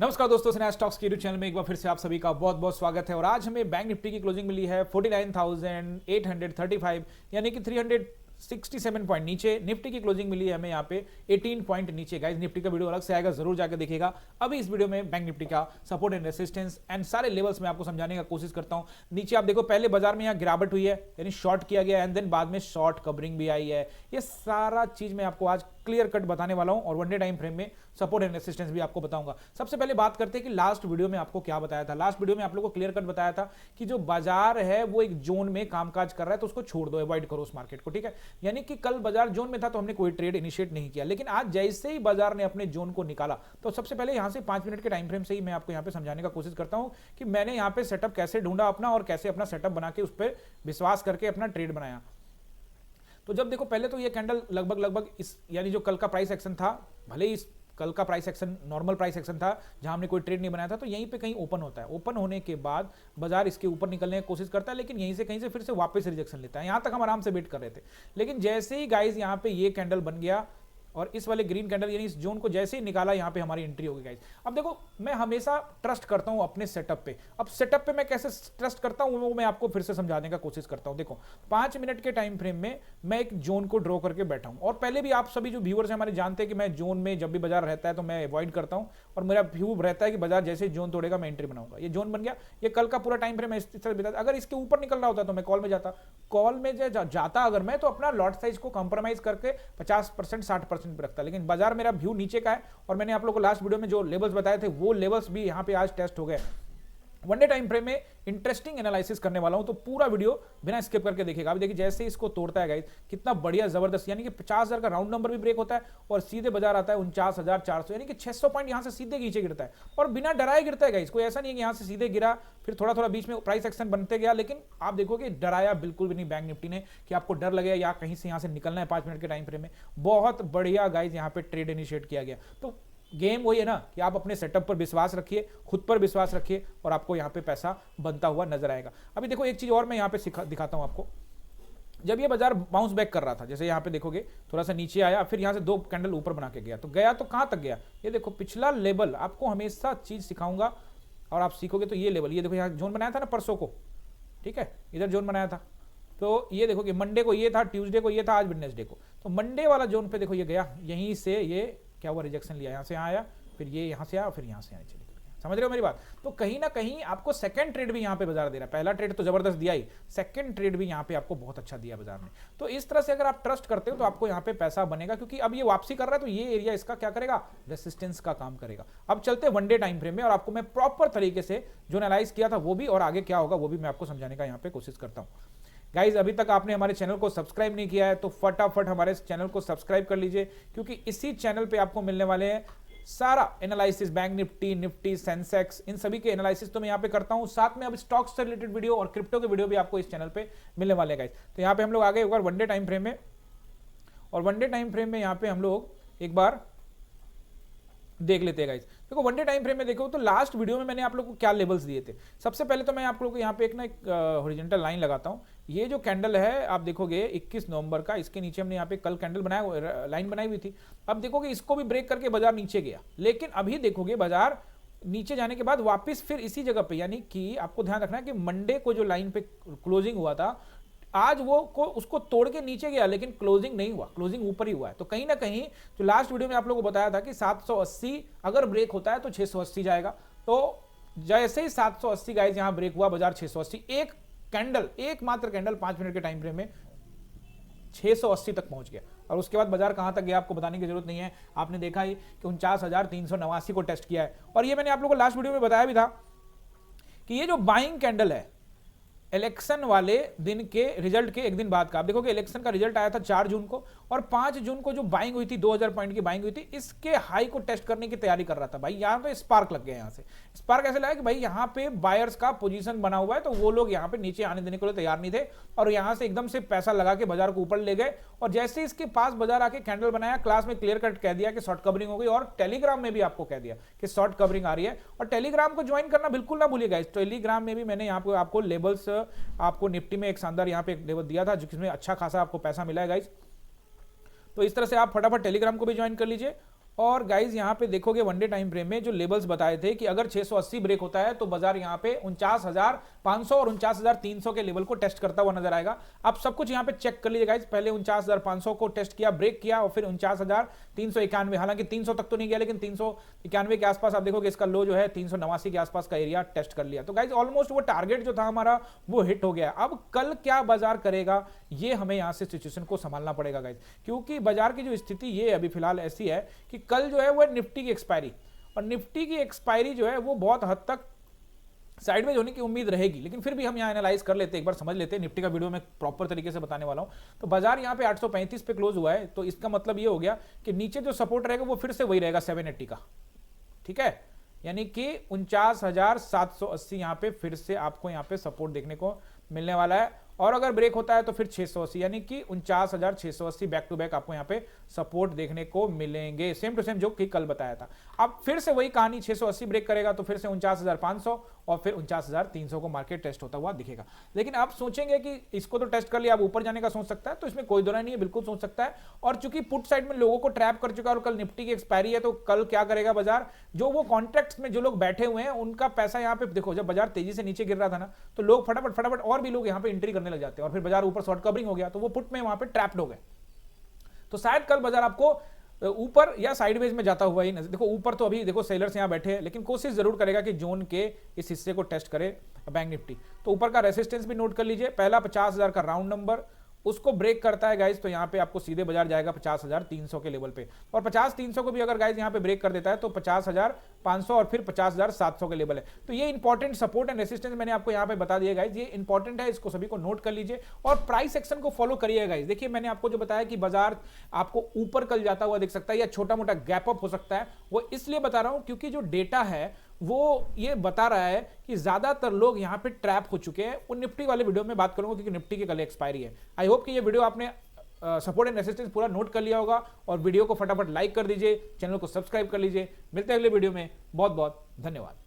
नमस्कार दोस्तों, snatch talks के यूट्यूब चैनल में एक बार फिर से आप सभी का बहुत बहुत स्वागत है। और आज हमें बैंक निफ्टी की क्लोजिंग मिली है 49,835 यानी कि 367 पॉइंट नीचे। निफ्टी की क्लोजिंग मिली है हमें यहाँ पे 18 पॉइंट नीचे। गाइस निफ्टी का वीडियो अलग से आएगा, जरूर जाकर देखिएगा। अभी इस वीडियो में बैंक निफ्टी का सपोर्ट एंड रेसिस्टेंस एंड सारे लेवल्स में आपको समझाने का कोशिश करता हूं। नीचे आप देखो, पहले बाजार में यहाँ गिरावट हुई है यानी शॉर्ट किया गया एंड देन बाद में शॉर्ट कवरिंग भी आई है। ये सारा चीज मैं आपको आज क्लियर कट बताने वाला हूं और वन डे टाइम फ्रेम में सपोर्ट एंड रेसिस्टेंस भी आपको बताऊंगा। सबसे पहले बात करते हैं कि लास्ट वीडियो में आपको क्या बताया था। लास्ट वीडियो में आप लोगों को क्लियर कट बताया था कि जो बाजार है वो एक जोन में कामकाज कर रहा है तो उसको छोड़ दो, अवॉइड करो उस मार्केट को, ठीक है। यानी कि कल बाजार जोन में था तो हमने कोई ट्रेड इनिशिएट नहीं किया, लेकिन आज जैसे ही बाजार ने अपने जोन को निकाला तो सबसे पहले यहां से 5 मिनट के टाइम फ्रेम से ही मैं आपको यहां पे समझाने का कोशिश करता हूं कि मैंने यहां पे सेटअप कैसे ढूंढा अपना और कैसे अपना सेटअप बना के उस पर विश्वास करके अपना ट्रेड बनाया। तो जब देखो, पहले तो ये कैंडल लगभग इस यानी जो कल का प्राइस एक्शन था, भले ही इस कल का price action normal price action था जहां हमने कोई ट्रेड नहीं बनाया था, तो यहीं पे कहीं ओपन होता है। ओपन होने के बाद बाजार इसके ऊपर निकलने की कोशिश करता है, लेकिन यहीं से कहीं से फिर से वापस रिजेक्शन लेता है। यहां तक हम आराम से वेट कर रहे थे, लेकिन जैसे ही गाइस यहां पे ये कैंडल बन गया और इस वाले ग्रीन कैंडल यानी इस जोन को जैसे ही निकाला, यहां पे हमारी एंट्री होगी गाइस। अब देखो, मैं हमेशा ट्रस्ट करता हूं अपने सेटअप पे। अब सेटअप पे मैं कैसे ट्रस्ट करता हूं वो मैं आपको फिर से समझाने का कोशिश करता हूं। देखो, 5 मिनट के टाइम फ्रेम में मैं एक जोन को ड्रॉ करके बैठा हूं और पहले भी आप सभी जो व्यूअर्स हैं हमारे जानते हैं कि मैं जोन में जब भी बाजार रहता है तो मैं अवॉइड करता हूं और मेरा व्यू रहता है कि बाजार जैसे जोन तोड़ेगा मैं एंट्री बनाऊंगा। ये जोन बन गया, ये कल का पूरा टाइम फ्रेम इस तरह बिता। अगर इसके ऊपर निकल रहा होता तो मैं कॉल में जाता। कॉल में जाता अगर मैं तो अपना लॉट साइज को कंप्रोमाइज करके 50% 60% पे रखता, लेकिन बाजार मेरा व्यू नीचे का है और मैंने आप लोगों को लास्ट वीडियो में जो लेवल्स बताए थे वो लेवल्स भी यहां पे आज टेस्ट हो गए। वन डे टाइम फ्रेम में इंटरेस्टिंग एनालिसिस करने वाला हूं, तो पूरा वीडियो बिना स्किप करके देखिएगा। अभी देखिए जैसे इसको तोड़ता है गाइस, कितना बढ़िया जबरदस्त, यानी कि 50,000 का राउंड नंबर भी ब्रेक होता है और सीधे बाजार आता है 49,400, यानी कि 600 पॉइंट यहां से सीधे नीचे गिरता है और बिना डराए गिरता है गाइस। कोई ऐसा नहीं है कि यहां से सीधे गिरा फिर थोड़ा थोड़ा बीच में प्राइस एक्शन बनते गया, लेकिन आप देखोगे डराया बिल्कुल भी नहीं बैंक निफ्टी ने कि आपको डर लगेगा या कहीं से यहां से निकलना है 5 मिनट के टाइम फ्रेम में। बहुत बढ़िया गाइस यहां पे ट्रेड इनिशिएट किया गया। तो गेम वही है ना कि आप अपने सेटअप पर विश्वास रखिए, खुद पर विश्वास रखिए और आपको यहां पे पैसा बनता हुआ नजर आएगा। अभी देखो, एक चीज और मैं यहां पे दिखाता हूं आपको। जब ये बाजार बाउंस बैक कर रहा था, जैसे यहां पे देखोगे थोड़ा सा नीचे आया, फिर यहां से 2 कैंडल ऊपर बना के गया, तो गया तो कहां तक गया, ये देखो पिछला लेवल। आपको हमेशा चीज सिखाऊंगा और आप सीखोगे। तो ये लेवल, ये देखो यहां जोन बनाया था ना परसों को, ठीक है, इधर जोन बनाया था। तो ये देखो कि मंडे को ये था, ट्यूसडे को ये था, आज वेडनेसडे को। तो मंडे वाला जोन पे देखो ये गया, यहीं से ये क्या हुआ, रिजेक्शन लिया, यहां से आया, फिर ये यहां से आया, फिर यहां से आया, चलिए समझ रहे हो मेरी बात। तो कहीं ना कहीं आपको सेकंड ट्रेड भी यहां पे बाजार दे रहा है। पहला ट्रेड तो जबरदस्त दिया ही, सेकंड ट्रेड भी यहां पे आपको बहुत अच्छा दिया बाजार ने। तो इस तरह से अगर आप ट्रस्ट करते हो तो आपको यहां पे पैसा बनेगा, क्योंकि अब ये वापसी कर रहा है तो ये एरिया इसका क्या करेगा, रेसिस्टेंस का काम करेगा। अब चलते वन डे टाइम फ्रेम में और आपको मैं प्रॉपर तरीके से जो एनालाइज किया था वो भी और आगे क्या होगा वो भी मैं आपको समझाने का यहां पे कोशिश करता हूं। गाइज, अभी तक आपने हमारे चैनल को सब्सक्राइब नहीं किया है तो फटाफट हमारे चैनल को सब्सक्राइब कर लीजिए, क्योंकि इसी चैनल पे आपको मिलने वाले हैं सारा एनालिसिस, बैंक निफ्टी, सेंसेक्स, इन सभी के एनालिसिस तो मैं यहां पे करता हूं। साथ में अब स्टॉक से रिलेटेड वीडियो और क्रिप्टो के वीडियो भी आपको इस चैनल पे मिलने वाले हैं गाइज। तो यहां पे हम लोग आगे एक बार वन डे टाइम फ्रेम में, और वन डे टाइम फ्रेम में यहां पे हम लोग एक बार देख लेते हैं गाइस। देखो, वन डे टाइम फ्रेम में देखो तो लास्ट वीडियो में मैंने आप लोगों को क्या लेवल्स दिए थे। सबसे पहले तो मैं आप लोगों को यहाँ पे एक हॉरिजॉन्टल लाइन लगाता हूँ। ये जो कैंडल है आप देखोगे 21 नवंबर का, इसके नीचे हमने यहाँ पे कल कैंडल बनाया, लाइन बनाई हुई थी। अब देखोगे इसको भी ब्रेक करके बाजार नीचे गया, लेकिन अभी देखोगे बाजार नीचे जाने के बाद वापस फिर इसी जगह पे, यानी कि आपको ध्यान रखना है कि मंडे को जो लाइन पे क्लोजिंग हुआ था आज वो उसको तोड़ के नीचे गया, लेकिन क्लोजिंग नहीं हुआ, क्लोजिंग ऊपर ही हुआ है। तो कहीं ना कहीं जो लास्ट वीडियो में आप लोगों को बताया था कि 780 अगर ब्रेक होता है तो 680 जाएगा। तो जैसे ही 780 गाइस यहां ब्रेक हुआ, बाजार 680, एक कैंडल, एकमात्र कैंडल 5 मिनट के टाइम फ्रेम में 680 तक पहुंच गया। और उसके बाद बाजार कहां तक गया आपको बताने की जरूरत नहीं है, आपने देखा ही कि 49,389 को टेस्ट किया है। और ये मैंने आप लोगों को लास्ट वीडियो में बताया भी था कि ये जो बाइंग कैंडल है इलेक्शन वाले दिन के रिजल्ट के एक दिन बाद का, आप देखोगे इलेक्शन का रिजल्ट आया था 4 जून को और 5 जून को जो बाइंग हुई थी 2000 पॉइंट की बाइंग हुई थी, इसके हाई को टेस्ट करने की तैयारी कर रहा था भाई। यहां पे स्पार्क लग गया, यहां से स्पार्क ऐसे लगा कि भाई यहां पे बायर्स का पोजीशन बना हुआ है, तो वो लोग यहां पे नीचे आने देने के लिए तैयार नहीं थे और यहां से एकदम से पैसा लगा के बाजार को ऊपर ले गए। और जैसे इसके पास बाजार आके कैंडल बनाया, क्लास में क्लियर कट कह दिया कि शॉर्ट कवरिंग हो गई और टेलीग्राम में भी आपको कह दिया कि शॉर्ट कवरिंग आ रही है। और टेलीग्राम को ज्वाइन करना बिल्कुल ना भूलिएगा, इस टेलीग्राम में भी मैंने यहाँ पे आपको लेवल्स, आपको निफ्टी में एक शानदार यहाँ पे एक लेवल दिया था जिसमें अच्छा खासा आपको पैसा मिला है गाइस। तो इस तरह से आप फटाफट टेलीग्राम को भी ज्वाइन कर लीजिए और गाइज यहाँ पे देखोगे वनडे टाइम फ्रेम में जो लेवल्स बताए थे कि अगर 680 ब्रेक होता है तो बाजार यहाँ पे 49,500 और 49,300 के लेवल को टेस्ट करता हुआ नजर आएगा। आप सब कुछ यहाँ पे चेक कर लीजिए गाइज, पहले 49,500 को टेस्ट किया, ब्रेक किया और फिर 49,391, हालांकि 300 तक तो नहीं गया लेकिन 391 के आसपास आप देखोगे इसका लो जो है 389 के आसपास का एरिया टेस्ट कर लिया। तो गाइज ऑलमोस्ट वो टारगेट जो था हमारा वो हिट हो गया। अब कल क्या बाजार करेगा ये हमें यहाँ से सिचुएशन को संभालना पड़ेगा गाइज, क्योंकि बाजार की जो स्थिति ये अभी फिलहाल ऐसी है कि कल जो है वो निफ्टी की एक्सपायरी, और निफ्टी की एक्सपायरी जो है वो बहुत हद तक साइडवेज होने की उम्मीद रहेगी, लेकिन फिर भी हम यहाँ एनालाइज कर लेते हैं, एक बार समझ लेते हैं। निफ्टी का वीडियो में प्रॉपर तरीके से बताने वाला हूं। तो बाजार यहाँ पे 835 पे क्लोज हुआ है, तो इसका मतलब ये हो गया कि नीचे जो सपोर्ट रहेगा वो फिर से वही रहेगा 780 का, ठीक है, यानी कि 49,780 यहाँ पे फिर से आपको यहाँ पे सपोर्ट देखने को मिलने वाला है। और अगर ब्रेक होता है तो फिर 680, यानी कि 49,680 बैक टू बैक आपको यहाँ पे सपोर्ट देखने को मिलेंगे, सेम टू सेम जो कि कल बताया था। अब फिर से वही कहानी, 680 ब्रेक करेगा तो फिर से 49,500 और फिर 49,300 को मार्केट टेस्ट होता हुआ दिखेगा। लेकिन आप सोचेंगे कि इसको तो टेस्ट कर लिया, अब ऊपर जाने का सोच सकता है, तो इसमें कोई दोहराई नहीं है, बिल्कुल सोच सकता है। और चूंकि पुट साइड में लोगों को ट्रैप कर चुका है और कल निफ्टी की एक्सपायरी है, तो कल क्या करेगा बाजार, जो वो कॉन्ट्रैक्ट्स में जो लोग बैठे हुए हैं उनका पैसा यहाँ पे देखो, जब बाजार तेजी से नीचे गिर रहा था ना तो लोग फटाफट और भी लोग यहाँ पे एंट्री करने लग जाते हैं, और फिर बाजार ऊपर शॉर्ट कवरिंग हो गया तो वो पुट में वहां पे ट्रैप्ड हो गए। तो शायद कल बाजार आपको ऊपर या साइडवेज में जाता हुआ ही देखो, ऊपर तो अभी देखो सेलर्स यहां बैठे हैं, लेकिन कोशिश जरूर करेगा कि जोन के इस हिस्से को टेस्ट करे बैंक निफ्टी। तो ऊपर का रेसिस्टेंस भी नोट कर लीजिए, पहला 50,000 का राउंड नंबर, उसको ब्रेक करता है गाइज तो यहां पे आपको सीधे बाजार जाएगा 50,300 के लेवल पे, और 50,300 को भी अगर गाइज यहां पे ब्रेक कर देता है तो 50,500 और फिर 50,700 के लेवल है। तो ये इंपॉर्टेंट सपोर्ट एंड रेसिस्टेंस मैंने आपको यहां पे बता दिया गाइज, ये इंपॉर्टेंट है, इसको सभी को नोट कर लीजिए और प्राइस एक्शन को फॉलो करिए गाइज। देखिए मैंने आपको जो बताया कि बाजार आपको ऊपर कल जाता हुआ दिख सकता है या छोटा मोटा गैप अप हो सकता है, वो इसलिए बता रहा हूं क्योंकि जो डेटा है वो ये बता रहा है कि ज्यादातर लोग यहां पे ट्रैप हो चुके हैं। वो निफ्टी वाले वीडियो में बात करूंगा क्योंकि निफ्टी की कल एक्सपायरी है। आई होप कि ये वीडियो आपने सपोर्ट एंड रेसिस्टेंस पूरा नोट कर लिया होगा, और वीडियो को फटाफट लाइक कर दीजिए, चैनल को सब्सक्राइब कर लीजिए। मिलते हैं अगले वीडियो में, बहुत बहुत धन्यवाद।